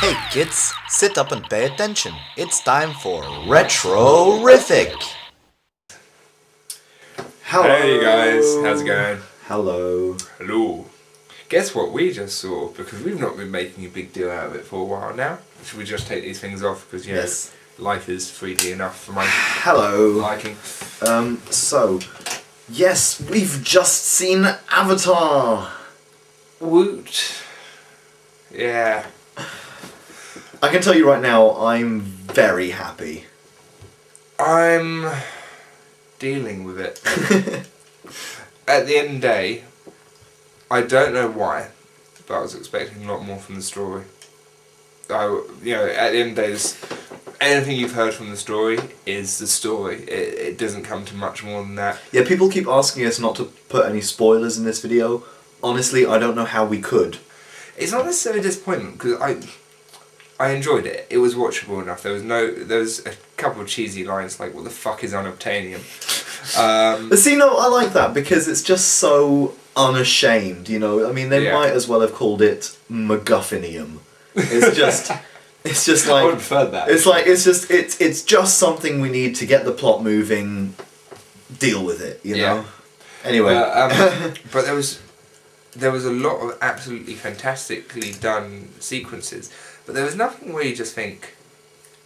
Hey kids, sit up and pay attention. It's time for Retrorific. Hello. Hey guys, how's it going? Hello. Hello. Guess what we just saw? Because we've not been making a big deal out of it for a while now. Should we just take these things off? Because Yes. life is 3D enough for my Hello. liking. Yes, we've just seen Avatar. Woot. Yeah. I can tell you right now, I'm very happy. I'm dealing with it. At the end of the day, I don't know why, but I was expecting a lot more from the story. At the end of the day, anything you've heard from the story is the story. It doesn't come to much more than that. Yeah, people keep asking us not to put any spoilers in this video. Honestly, I don't know how we could. It's not necessarily a disappointment because I enjoyed it. It was watchable enough. There was a couple of cheesy lines like, "What the fuck is unobtainium?" But see, no, I like that because it's just so unashamed, you know? I mean, they might as well have called it MacGuffinium. It's just... It's just like... I would have preferred that. It's just something we need to get the plot moving, deal with it, you know? Anyway. But there was a lot of absolutely fantastically done sequences, but there was nothing where you just think,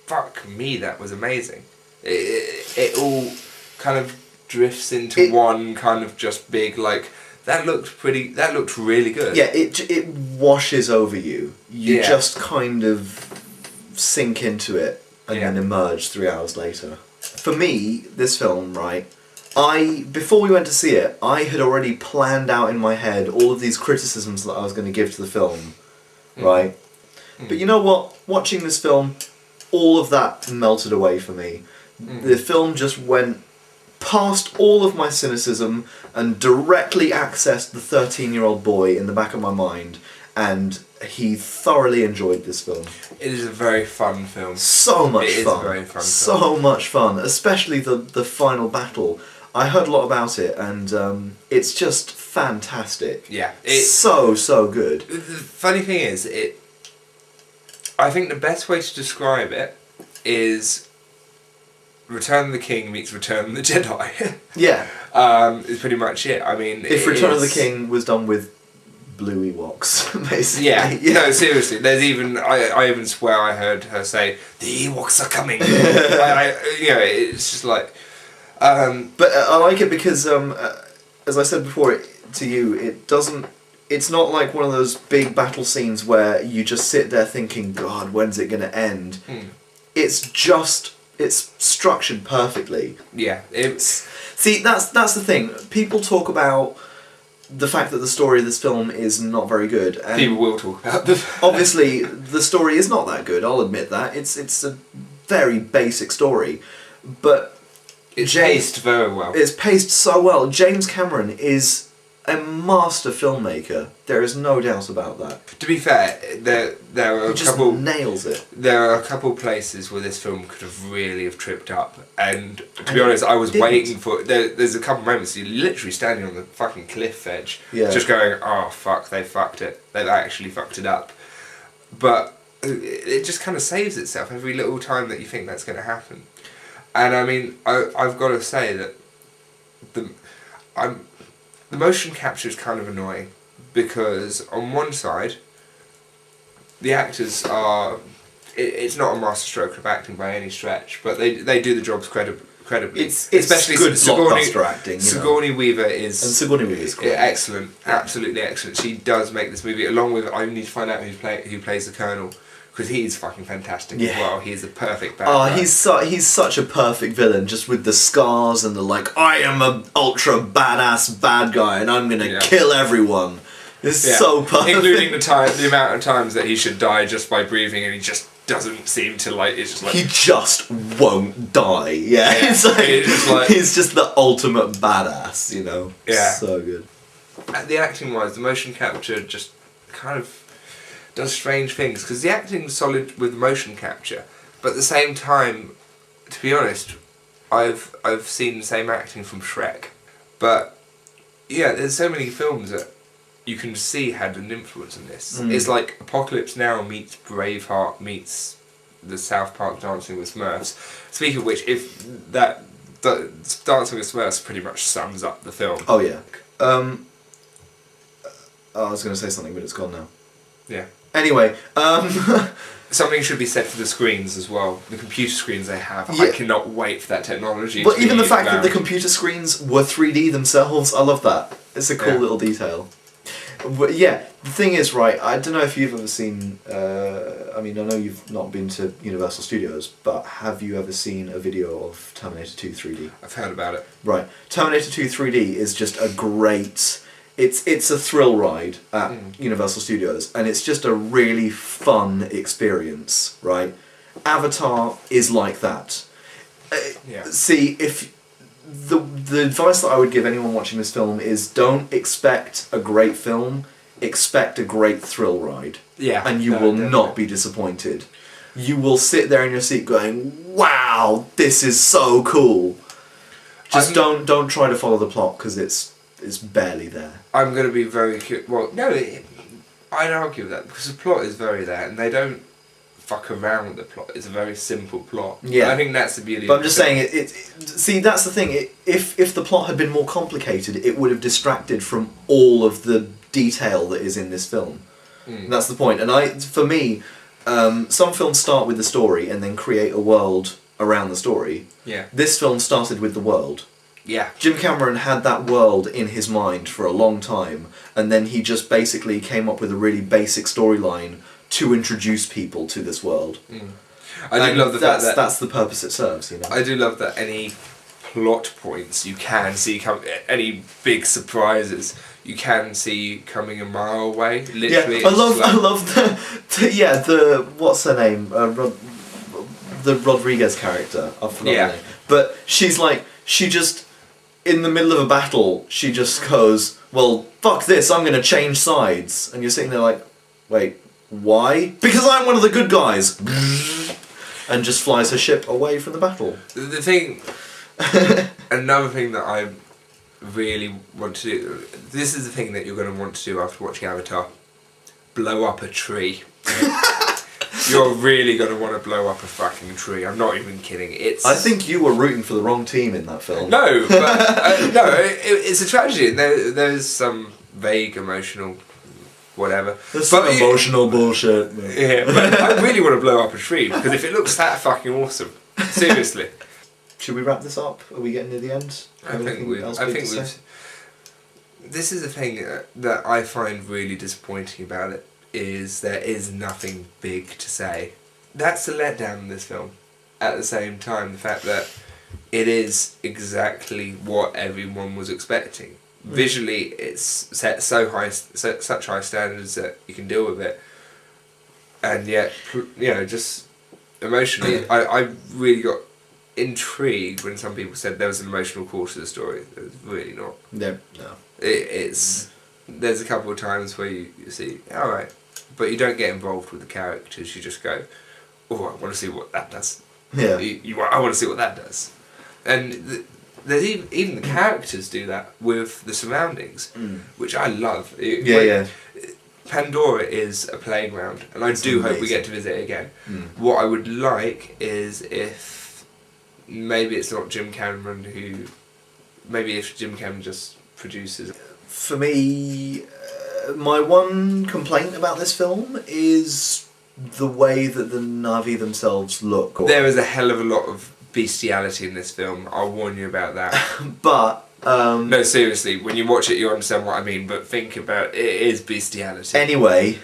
fuck me, that was amazing. It all kind of drifts into one kind of just big, like, that looked really good. Yeah, it washes over you. You just kind of sink into it and then emerge 3 hours later. For me, this film, right, before we went to see it, I had already planned out in my head all of these criticisms that I was going to give to the film, right? But you know what? Watching this film, all of that melted away for me. The film just went past all of my cynicism and directly accessed the 13-year-old boy in the back of my mind, and he thoroughly enjoyed this film. It is a very fun film. So much fun. It is a very fun film. So much fun, especially the final battle. I heard a lot about it, and it's just fantastic. Yeah. So good. The funny thing is, I think the best way to describe it is Return of the King meets Return of the Jedi. Yeah. Is pretty much it. I mean, if Return of the King was done with blue Ewoks, basically. Yeah. No, seriously. There's even I even swear I heard her say the Ewoks are coming. It's just like. But I like it because, as I said before to you, it's not like one of those big battle scenes where you just sit there thinking, God, when's it going to end? It's structured perfectly. Yeah. See, that's the thing. People talk about the fact that the story of this film is not very good. And people will talk about this. Obviously, the story is not that good, I'll admit that. It's a very basic story. But it's paced very well. It's paced so well. James Cameron is a master filmmaker. There is no doubt about that. To be fair, there are nails it. There are a couple places where this film could have really tripped up, and to be honest, I was waiting for. There's a couple moments you're literally standing on the fucking cliff edge, just going, "Oh fuck, they fucked it. They've actually fucked it up." But it just kind of saves itself every little time that you think that's going to happen. And I mean, I've got to say that the motion capture is kind of annoying because on one side, the actors are. It's not a masterstroke of acting by any stretch, but they do the jobs credibly. It's especially good blockbuster acting. Sigourney Weaver is. And Sigourney Weaver is great. Excellent, absolutely excellent. She does make this movie. Along with, I need to find out who plays the Colonel. Because he's fucking fantastic as well. He's the perfect bad guy. He's such a perfect villain, just with the scars and the like, I am a ultra badass bad guy and I'm gonna kill everyone. It's so perfect. Including the amount of times that he should die just by breathing and he just doesn't seem to like, it's just like... He just won't die, It's like, he's just the ultimate badass, you know? Yeah. So good. The acting wise, the motion capture just kind of does strange things because the acting's solid with motion capture, but at the same time, to be honest, I've seen the same acting from Shrek, but yeah, there's so many films that you can see had an influence on this. It's like Apocalypse Now meets Braveheart meets the South Park Dancing with Smurfs. Speaking of which, if that Dancing with Smurfs pretty much sums up the film. Oh yeah. I was going to say something, but it's gone now. Yeah. Anyway, something should be said for the screens as well. The computer screens they have. Yeah. I cannot wait for that technology. But even the fact that the computer screens were 3D themselves, I love that. It's a cool little detail. But yeah, the thing is, right, I don't know if you've ever seen, I mean, I know you've not been to Universal Studios, but have you ever seen a video of Terminator 2 3D? I've heard about it. Right. Terminator 2 3D is just a great... It's a thrill ride at Universal Studios, and it's just a really fun experience, right? Avatar is like that. See, if... The advice that I would give anyone watching this film is don't expect a great film, expect a great thrill ride. Yeah. And you will not be disappointed. You will sit there in your seat going, wow, this is so cool. Just don't try to follow the plot because it's barely there. I'm going to be very well, no, I'd argue with that because the plot is very there and they don't fuck around with the plot. It's a very simple plot. Yeah. I think that's the beauty. But I'm just saying, see, that's the thing. If the plot had been more complicated, it would have distracted from all of the detail that is in this film. That's the point. And for me, some films start with the story and then create a world around the story. Yeah. This film started with the world. Yeah. Jim Cameron had that world in his mind for a long time, and then he just basically came up with a really basic storyline to introduce people to this world. I do love the fact that that's the purpose it serves, you know. I do love that any plot points you can see any big surprises you can see coming a mile away. Literally, yeah, I love the what's her name, the Rodriguez character. I forgot her name, but she just in the middle of a battle she just goes, well, fuck this, I'm gonna change sides, and you're sitting there like, wait. Why? Because I'm one of the good guys! And just flies her ship away from the battle. The thing... another thing that I really want to do... This is the thing that you're going to want to do after watching Avatar. Blow up a tree. You're really going to want to blow up a fucking tree. I'm not even kidding. I think you were rooting for the wrong team in that film. No, but... it's a tragedy. There's some vague emotional... whatever. There's some emotional bullshit. Yeah, but I really want to blow up a tree because if it looks that fucking awesome, seriously. Should we wrap this up? Are we getting near the end? I think we've. This is the thing that I find really disappointing about it is there is nothing big to say. That's the letdown in this film. At the same time, the fact that it is exactly what everyone was expecting. Visually, it's set so high, such high standards that you can deal with it, and yet, just emotionally, I really got intrigued when some people said there was an emotional core to the story. There's really not. No. It's there's a couple of times where you see, all right, but you don't get involved with the characters. You just go, oh, I want to see what that does. Yeah. I want to see what that does, and. There's even the characters do that with the surroundings, which I love. Pandora is a playground, and I do hope we get to visit it again. What I would like is if maybe it's not Jim Cameron maybe if Jim Cameron just produces. For me, my one complaint about this film is the way that the Na'vi themselves look. There is a hell of a lot of bestiality in this film. I'll warn you about that. But no, seriously, when you watch it you understand what I mean, but think about it is bestiality. Anyway,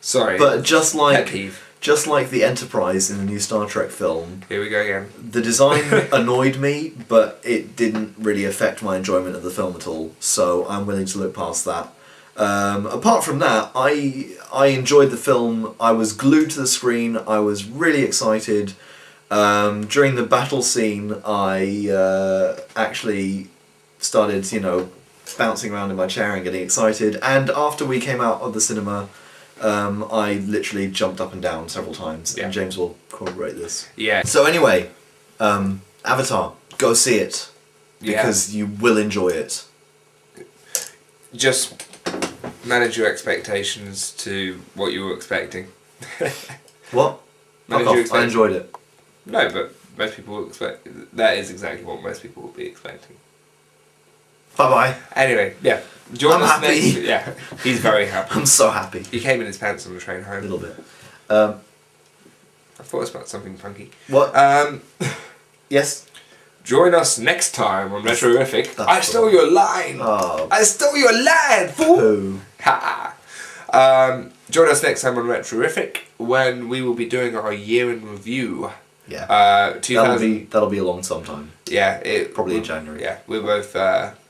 sorry, but just like the Enterprise in the new Star Trek film, here we go again. The design annoyed me, but it didn't really affect my enjoyment of the film at all, so I'm willing to look past that. Apart from that, I enjoyed the film. I was glued to the screen. I was really excited. During the battle scene, I actually started, bouncing around in my chair and getting excited. And after we came out of the cinema, I literally jumped up and down several times. Yeah. And James will corroborate this. Yeah. So anyway, Avatar, go see it. Because you will enjoy it. Just manage your expectations to what you were expecting. What? I enjoyed it. No, but most people will expect... That is exactly what most people will be expecting. Bye-bye. Anyway, yeah. Join us happy. next... Yeah, he's very happy. I'm so happy. He came in his pants on the train home. A little bit. I thought it about something funky. What? Yes? Join us next time on Retrorific. That's I stole your line! Oh. I stole your line, fool! Poo. Ha! Join us next time on Retrorific when we will be doing our year in review. Yeah. 2000. That'll be along sometime. Yeah, Probably in January. Yeah, we're both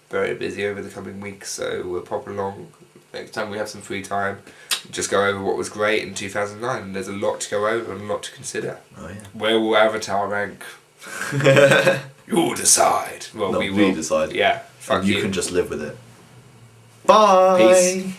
very busy over the coming weeks, so we'll pop along next time we have some free time. Just go over what was great in 2009, and there's a lot to go over and a lot to consider. Oh yeah. Where will Avatar rank? You'll decide. Well, No, we will decide. Yeah. Fuck and you you. can just live with it. Bye. Peace.